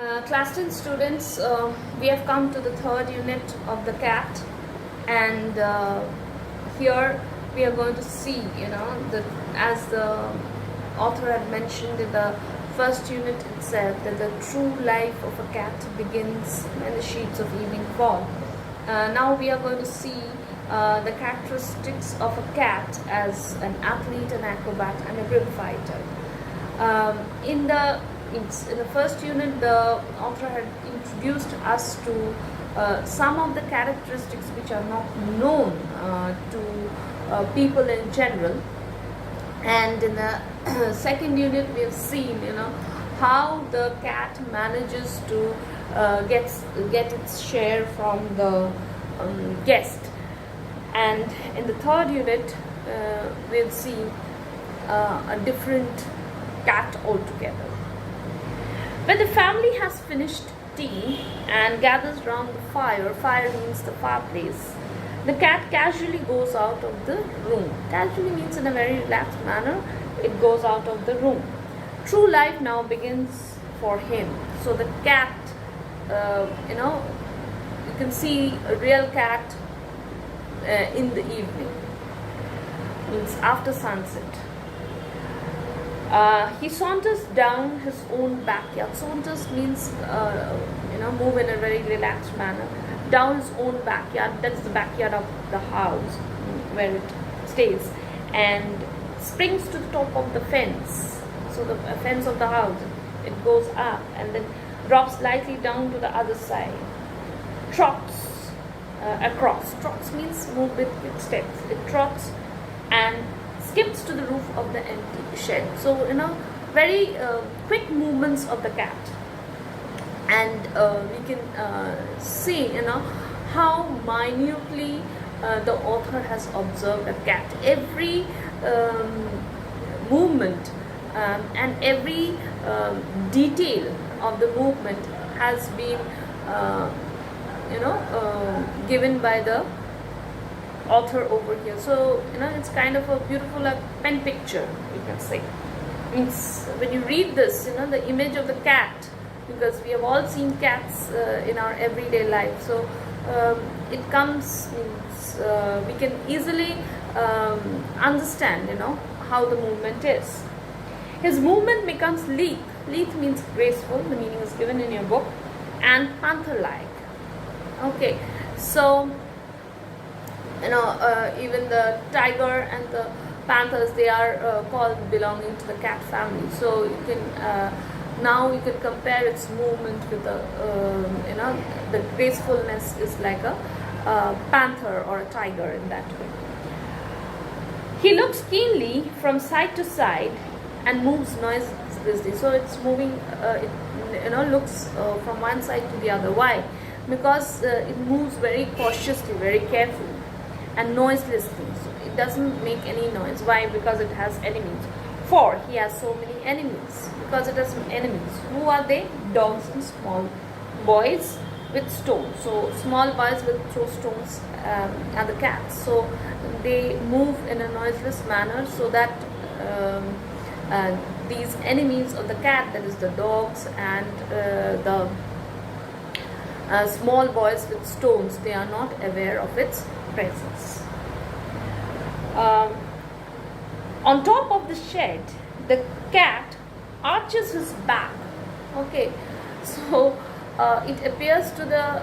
Class 10 students, we have come to the third unit of the cat, and here we are going to see, as the author had mentioned in the first unit itself, that the true life of a cat begins when the sheets of evening fall. Now we are going to see the characteristics of a cat as an athlete, an acrobat, and a grim fighter. In the first unit, the author had introduced us to some of the characteristics which are not known to people in general, and in the second unit we have seen how the cat manages to get its share from the guest, and in the third unit we'll see a different cat altogether. When the family has finished tea and gathers round the fire, fire means the fireplace, the cat casually goes out of the room. Casually means in a very relaxed manner, it goes out of the room. True life now begins for him. So the cat, you can see a real cat in the evening, means after sunset. He saunters down his own backyard. Saunters means, move in a very relaxed manner. Down his own backyard, that's the backyard of the house where it stays, and springs to the top of the fence. So the fence of the house, it goes up and then drops lightly down to the other side. Trots across. Trots means move with steps. It trots and skips to the roof of the empty shed. So very quick movements of the cat, and we can see how minutely the author has observed a cat. Every movement and every detail of the movement has been given by the author over here. So it's kind of a beautiful pen picture, you can say. Means when you read this, the image of the cat, because we have all seen cats in our everyday life, so it comes, means we can easily understand how the movement is. His movement becomes lithe. Lithe means graceful, the meaning is given in your book, and panther-like. Okay, so even the tiger and the panthers, they are called belonging to the cat family. So you can now you can compare its movement with the gracefulness is like a panther or a tiger in that way. He looks keenly from side to side and moves noiselessly. So it's moving. It looks from one side to the other. Why? Because it moves very cautiously, very carefully, and noiselessly. So it doesn't make any noise. Why? Because it has enemies. For he has so many enemies. Because it has enemies. Who are they? Dogs and small boys with stones. So small boys will throw stones at the cats. So they move in a noiseless manner, so that these enemies of the cat, that is the dogs and the small boys with stones, they are not aware of its presence. On top of the shed, the cat arches his back. Okay, so it appears to the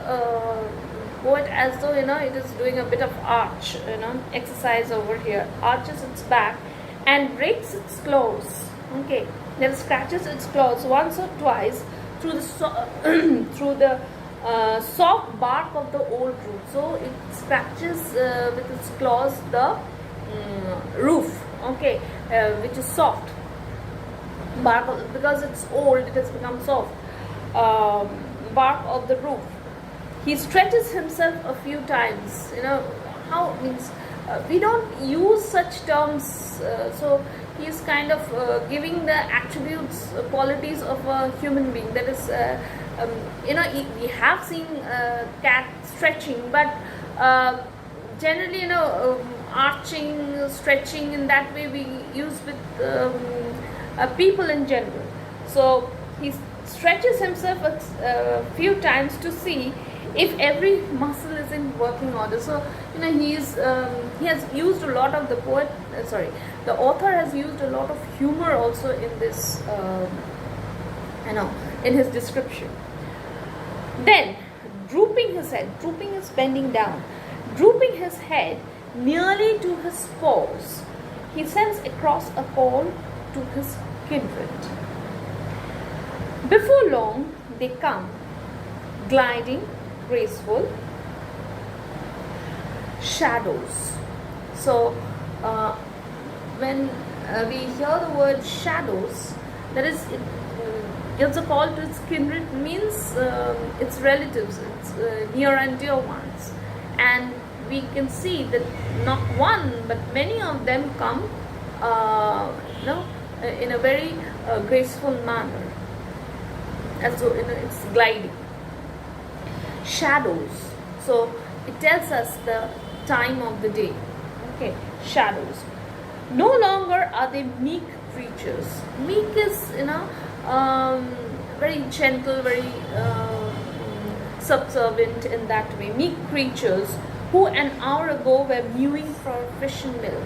poet as though it is doing a bit of arch, exercise over here. Arches its back and breaks its claws. Okay, then scratches its claws once or twice through the through the soft bark of the old roof. So it scratches with its claws the roof, okay, which is soft bark because it's old, it has become soft. Bark of the roof. He stretches himself a few times. How means we don't use such terms, so he is kind of giving the attributes, qualities of a human being. That is, we have seen cat stretching, but generally, arching, stretching, in that way we use with people in general. So he stretches himself a few times to see if every muscle is in working order. So he has used a lot of the author has used a lot of humor also in this in his description. Then, drooping his head, drooping is bending down, drooping his head nearly to his paws, he sends across a call to his kindred. Before long, they come, gliding, graceful, shadows. So, when we hear the word shadows, that is, it gives a call to its kindred, means its relatives, its near and dear ones. And we can see that not one but many of them come in a very graceful manner, and so it's gliding. Shadows, so it tells us the time of the day. Okay, shadows. No longer are they meek creatures. Meek is very gentle, very subservient in that way. Meek creatures who an hour ago were mewing for fish and milk.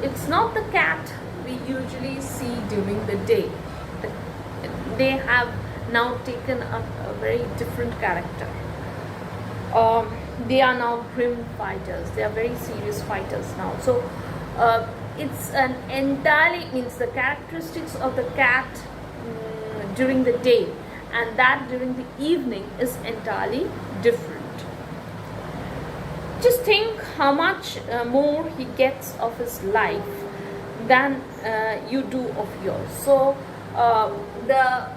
It's not the cat we usually see during the day. They have now taken a very different character. They are now grim fighters. They are very serious fighters now. So it's an entirely, means the characteristics of the cat during the day and that during the evening is entirely different. Just think how much more he gets of his life than you do of yours. So the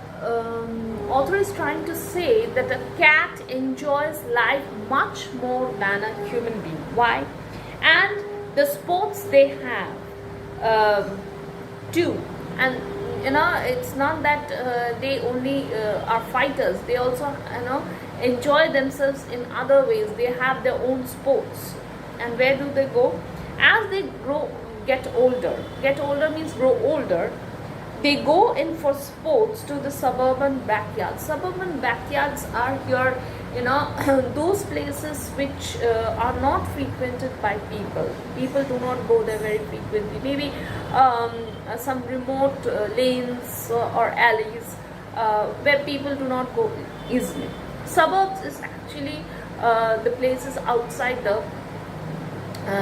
author is trying to say that a cat enjoys life much more than a human being. Why? And the sports they have too. And it's not that they only are fighters. They also enjoy themselves in other ways. They have their own sports. And where do they go? As they get older means grow older, they go in for sports to the suburban backyards. Suburban backyards are here, those places which are not frequented by people. People do not go there very frequently. Maybe some remote lanes or alleys where people do not go easily. Suburbs is actually the places outside the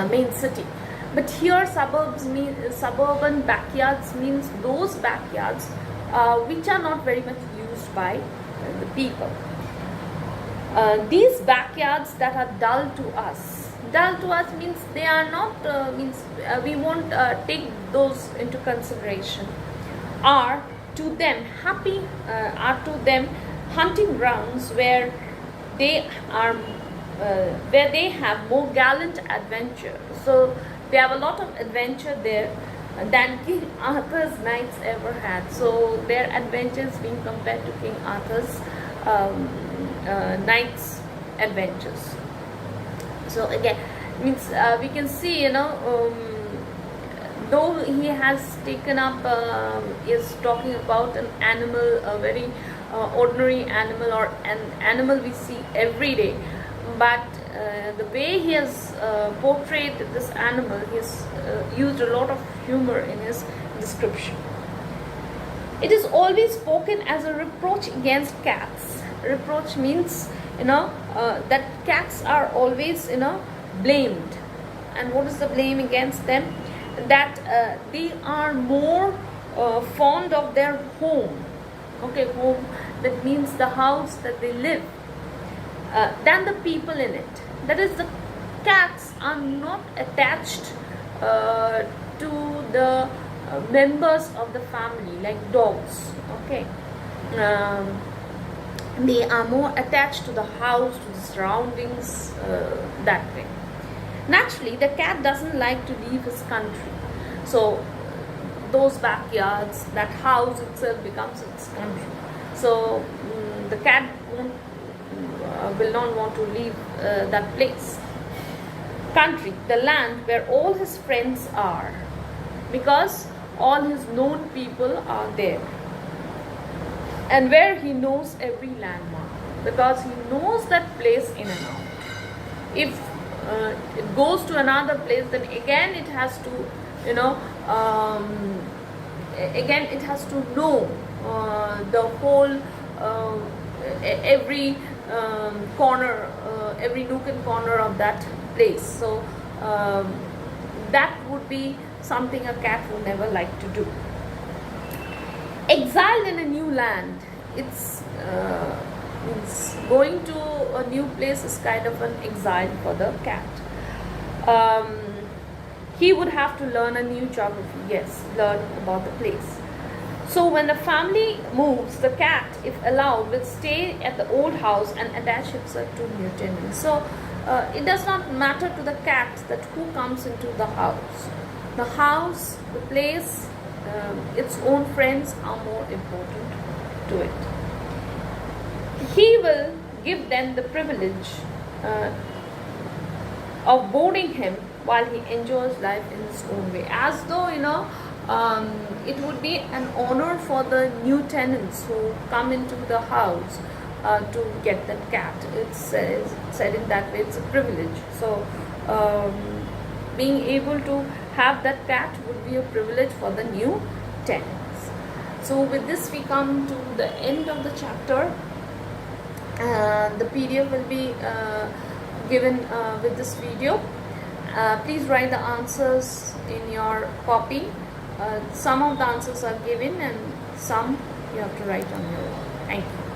main city. But here suburban backyards means those backyards which are not very much used by the people. These backyards that are dull to us means they are not, we won't take those into consideration, are to them hunting grounds where they have more gallant adventure. So they have a lot of adventure there than King Arthur's knights ever had. So their adventures being compared to King Arthur's knights' adventures. So again, means we can see, though he has taken up, is talking about an animal, a very ordinary animal or an animal we see every day, but the way he has portrayed this animal, he has used a lot of humor in his description. It is always spoken as a reproach against cats. Reproach means, that cats are always, blamed. And what is the blame against them? That they are more fond of their home. Okay, home, that means the house that they live, than the people in it. That is, the cats are not attached to the members of the family like dogs. Okay, they are more attached to the house, to the surroundings, that way. Naturally, the cat doesn't like to leave his country. So those backyards, that house itself becomes its country. So the cat will not want to leave that place. Country, the land where all his friends are, because all his known people are there. and where he knows every landmark, because he knows that place in and out. If it goes to another place, then again it has to, you know, again it has to know the whole every corner, every nook and corner of that place. So that would be something a cat would never like to do. Exiled in a new land, it's going to a new place is kind of an exile for the cat. He would have to learn a new geography, yes, learn about the place. So when the family moves, the cat, if allowed, will stay at the old house and attach himself to new tenants. So it does not matter to the cat that who comes into the house. The house, the place, its own friends are more important to it. He will give them the privilege of boarding him while he enjoys life in his own way, as though, you know, it would be an honor for the new tenants who come into the house to get that cat. It's said in that way, it's a privilege. So being able to have that cat would be a privilege for the new tenants. So with this we come to the end of the chapter. The PDF will be given with this video. Please write the answers in your copy. Some of the answers are given and some you have to write on your own. Thank you.